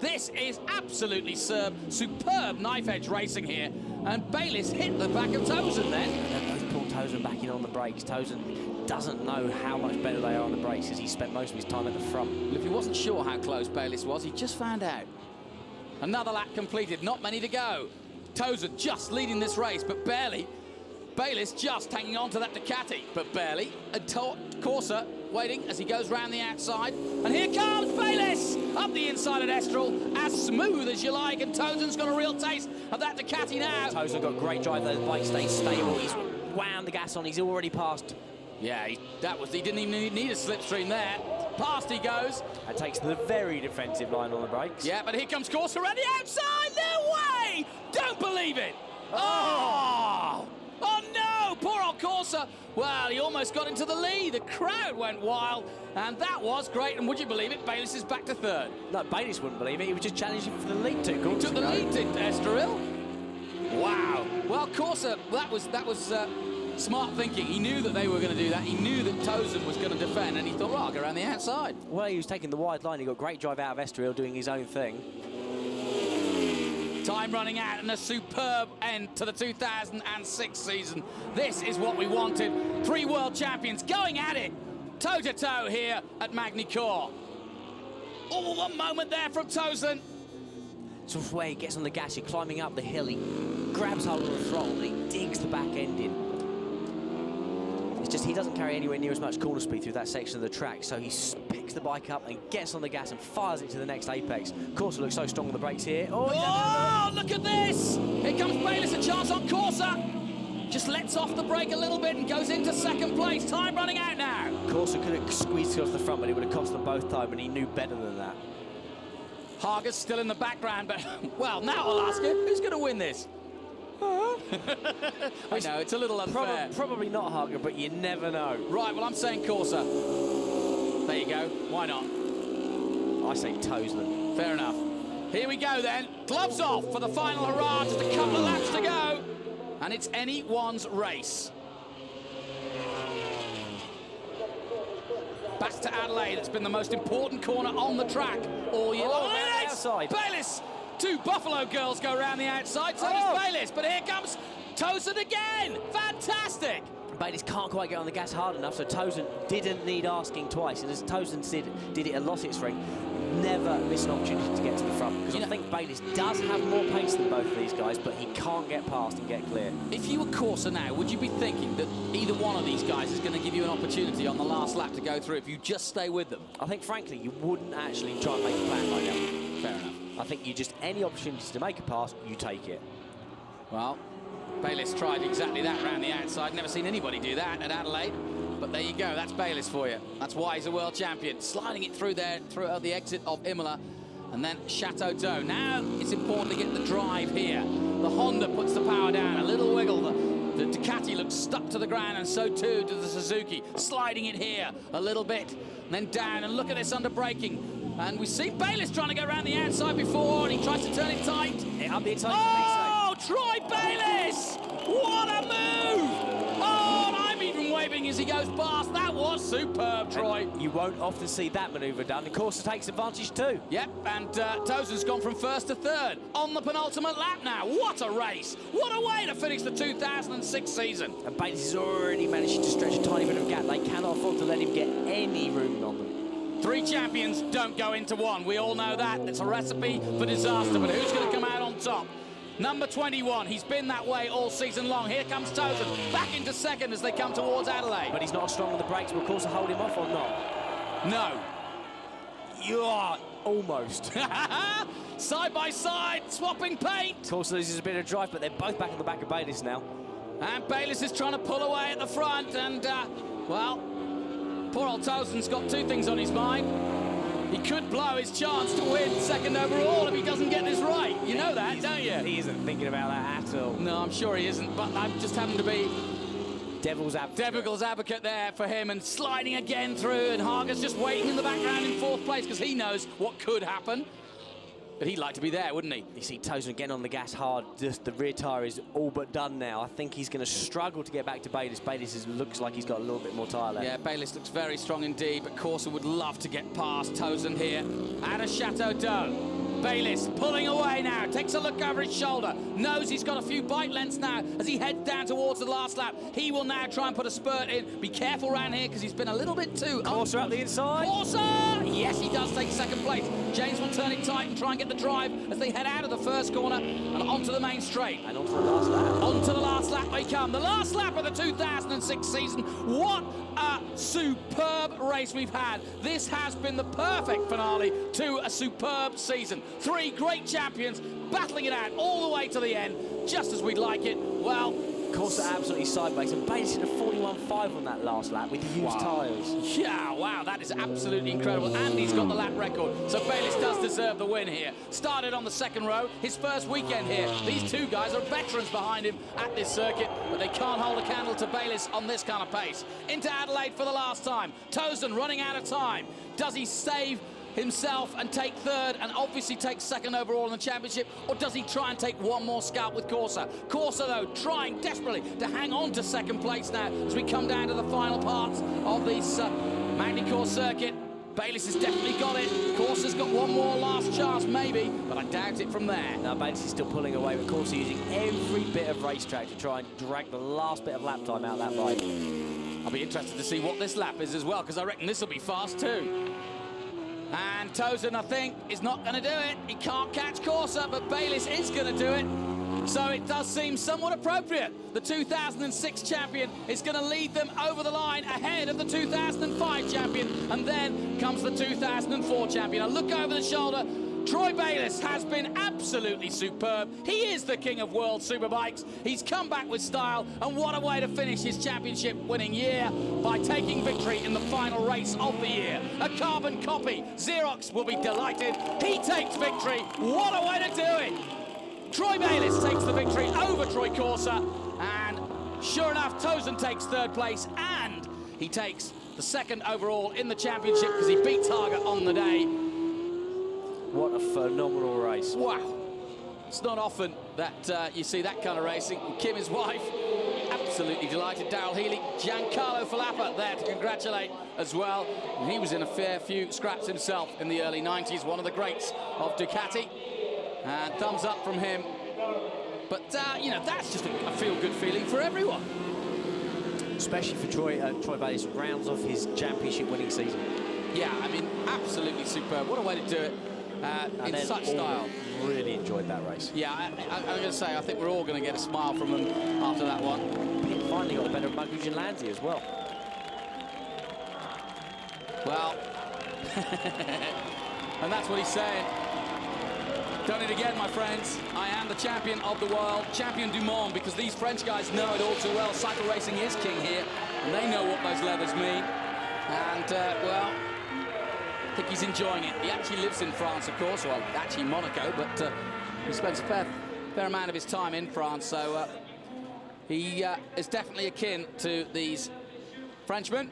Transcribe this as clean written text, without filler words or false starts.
This is absolutely superb knife-edge racing here. And Bayliss hit the back of Toseland then. And they've pulled Toseland back in on the brakes. Toseland doesn't know how much better they are on the brakes because he spent most of his time at the front. Well, if he wasn't sure how close Bayliss was, he just found out. Another lap completed, not many to go. Toseland just leading this race, but barely. Bayliss just hanging on to that Ducati, but barely. And Corser waiting as he goes round the outside. And here comes Bayliss up the inside at Estoril, as smooth as you like, and Toseland's got a real taste of that Ducati now. Toseland got great drive there, the bike stays stable, he's wound the gas on, he's already passed. Yeah, he didn't even need a slipstream there. Past he goes. That takes the very defensive line on the brakes. Yeah, but here comes Corser around the outside, no way! Don't believe it! Oh! Oh no, poor old Corser. Well, he almost got into the lead. The crowd went wild, and that was great. And would you believe it? Bayliss is back to third. No, Bayliss wouldn't believe it. He was just challenging for the lead too. He took the lead to Estoril. Wow. Well, Corser, that was smart thinking. He knew that they were going to do that. He knew that Toseland was going to defend, and he thought, well, I'll go around the outside. Well, he was taking the wide line. He got great drive out of Estoril, doing his own thing. Time running out and a superb end to the 2006 season. This is what we wanted. 3 world champions going at it, toe-to-toe here at Magny-Cours. Oh, one moment there from Toseland. So where he gets on the gas, he's climbing up the hill, he grabs hold of the throttle, and he digs the back end in. It's just he doesn't carry anywhere near as much corner speed through that section of the track, so he picks the bike up and gets on the gas and fires it to the next apex. Corser looks so strong on the brakes here. Oh, look at this! Here comes Bayliss, a chance on Corser. Just lets off the brake a little bit and goes into second place. Time running out now. Corser could have squeezed across the front, but it would have cost them both time, and he knew better than that. Hager's still in the background, but, well, now I'll ask you, who's going to win this? I know, it's a little unfair. Probably not Hager, but you never know. Right, well, I'm saying Corser. There you go. Why not? I say Toseland. Fair enough. Here we go, then. Gloves off for the final hurrah. Just a couple of laps to go. And it's anyone's race. Back to Adelaide. It's been the most important corner on the track all year long. Outside. Bayliss! 2 Buffalo girls go around the outside, so does Bayliss. But here comes Toseland again. Fantastic. Bayliss can't quite get on the gas hard enough, so Toseland didn't need asking twice. And as Toseland did it a lot at Spring, never miss an opportunity to get to the front. Because I think Bayliss does have more pace than both of these guys, but he can't get past and get clear. If you were Corser now, would you be thinking that either one of these guys is going to give you an opportunity on the last lap to go through if you just stay with them? I think, frankly, you wouldn't actually try and make a plan like that. Fair enough. I think you just, any opportunity to make a pass, you take it. Well, Bayliss tried exactly that round the outside. Never seen anybody do that at Adelaide. But there you go, that's Bayliss for you. That's why he's a world champion. Sliding it through there, through the exit of Imola, and then Chateau d'Eau. Now it's important to get the drive here. The Honda puts the power down, a little wiggle. The Ducati looks stuck to the ground, and so too does the Suzuki. Sliding it here a little bit, and then down, and look at this under braking. And we see Bayliss trying to go around the outside before, and he tries to turn it tight. Up the inside. Oh, Troy Bayliss! What a move! Oh, and I'm even waving as he goes past. That was superb, Troy. And you won't often see that manoeuvre done. And Corser takes advantage too. Yep, and Toseland's gone from first to third on the penultimate lap now. What a race! What a way to finish the 2006 season. And Bayliss is already managing to stretch a tiny bit of gap. They cannot afford to let him get any room on them. 3 champions don't go into one. We all know that. It's a recipe for disaster, but who's going to come out on top? Number 21, he's been that way all season long. Here comes Toseland, back into second as they come towards Adelaide. But he's not strong on the brakes. Will Corser hold him off or not? No. You are almost. Side by side, swapping paint. Corser loses a bit of drive, but they're both back on the back of Bayliss now. And Bayliss is trying to pull away at the front, and, well, poor old Toseland's got 2 things on his mind. He could blow his chance to win second overall if he doesn't get this right. You know that, don't you? He isn't thinking about that at all. No, I'm sure he isn't, but I just happen to be Devil's advocate there for him, and sliding again through, and Hager's just waiting in the background in 4th place because he knows what could happen. But he'd like to be there, wouldn't he? You see Toseland again on the gas hard. Just the rear tyre is all but done now. I think he's going to struggle to get back to Bayliss. Bayliss looks like he's got a little bit more tyre left. Yeah, Bayliss looks very strong indeed, but Corser would love to get past Toseland here at a Chateau d'Eau. Bayliss pulling away now, takes a look over his shoulder, knows he's got a few bike lengths now as he heads down towards the last lap. He will now try and put a spurt in. Be careful around here because he's been a little bit too... Corser up the inside. Corser! Yes, he does take second place. James will turn it tight and try and get the drive as they head out of the first corner and onto the main straight. And onto the last lap. Onto the last lap they come. The last lap of the 2006 season. What a superb race we've had. This has been the perfect finale to a superb season. Three great champions battling it out all the way to the end, just as we'd like it. Well, Corser absolutely sideways, and Bayliss did a 41.5 on that last lap with used tyres. Yeah, wow, that is absolutely incredible. And he's got the lap record, so Bayliss does deserve the win here. Started on the second row, his first weekend here. These two guys are veterans behind him at this circuit, but they can't hold a candle to Bayliss on this kind of pace. Into Adelaide for the last time. Toseland running out of time. Does he save himself and take third and obviously take second overall in the championship, or does he try and take one more scalp with Corser? Corser, though, trying desperately to hang on to second place now as we come down to the final parts of this Magny-Cours circuit. Bayliss has definitely got it. Corser's got one more last chance, maybe, but I doubt it from there. Now, Bayliss is still pulling away with Corser using every bit of racetrack to try and drag the last bit of lap time out of that bike. I'll be interested to see what this lap is as well, because I reckon this will be fast too. And Toseland, I think, is not going to do it. He can't catch Corser, but Bayliss is going to do it. So it does seem somewhat appropriate. The 2006 champion is going to lead them over the line ahead of the 2005 champion. And then comes the 2004 champion. I look over the shoulder. Troy Bayliss has been absolutely superb. He is the king of World Superbikes. He's come back with style, and what a way to finish his championship-winning year by taking victory in the final race of the year. A carbon copy. Xerox will be delighted. He takes victory. What a way to do it. Troy Bayliss takes the victory over Troy Corser, and sure enough, Toseland takes third place, and he takes the second overall in the championship because he beat Targa on the day. What a phenomenal race. Wow. It's not often that you see that kind of racing. And Kim, his wife, absolutely delighted. Darrell Healy, Giancarlo Filappa there to congratulate as well. And he was in a fair few scraps himself in the early 90s, one of the greats of Ducati. And thumbs up from him. But, you know, that's just a feel-good feeling for everyone. Especially for Troy Bayliss, rounds off his championship-winning season. Yeah, I mean, absolutely superb. What a way to do it. In such style. Really enjoyed that race. Yeah, I'm going to say, I think we're all going to get a smile from them after that one. He finally got the better of Magny-Cours and Lanzi as well. Well, and that's what he's saying. Done it again, my friends. I am the champion of the world, champion du monde, because these French guys know it all too well. Cycle racing is king here, and they know what those leathers mean. And, well, I think he's enjoying it. He actually lives in France, of course, well, actually Monaco, but he spends a fair amount of his time in France, so he is definitely akin to these Frenchmen.